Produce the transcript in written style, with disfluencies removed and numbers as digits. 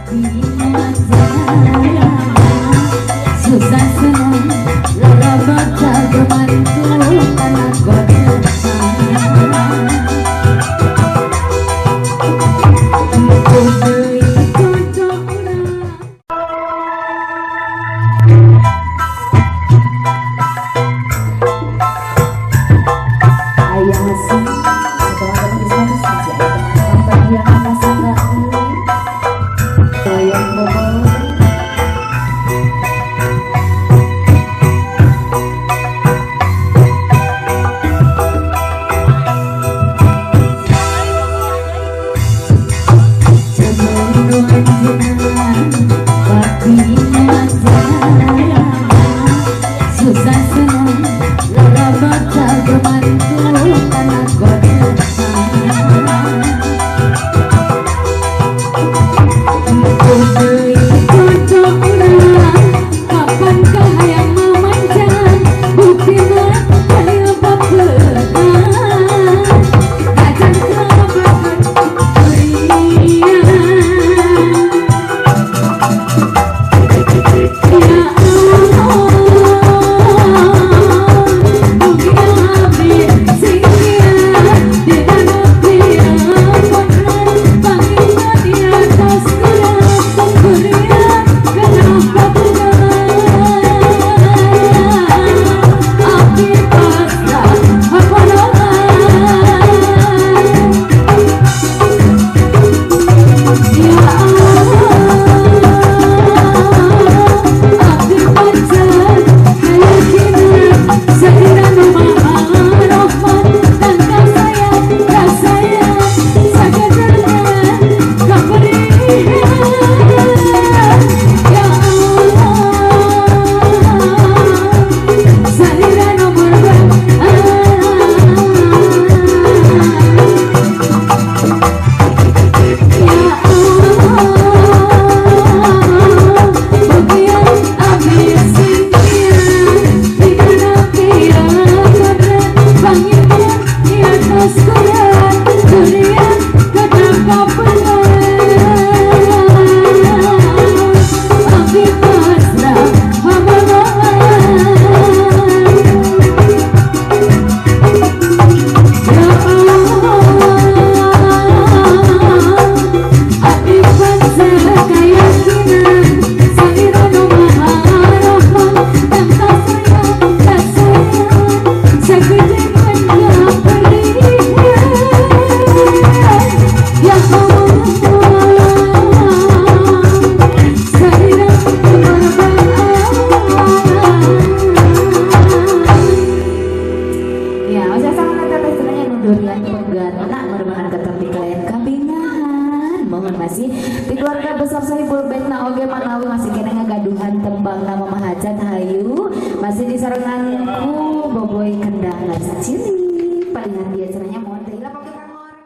susah senang lara bakal bermantu anak godaan susah senang lara bakal bermantu anak godaan kapankah hayang memanjang bukti mah kaya bapelan ajan kelabakan masih di keluarga besar Sahibul Baitna oge manawi masih kena ngagaduhan tembang nama mahajat hayu masih disarengan ku boboy kendang cili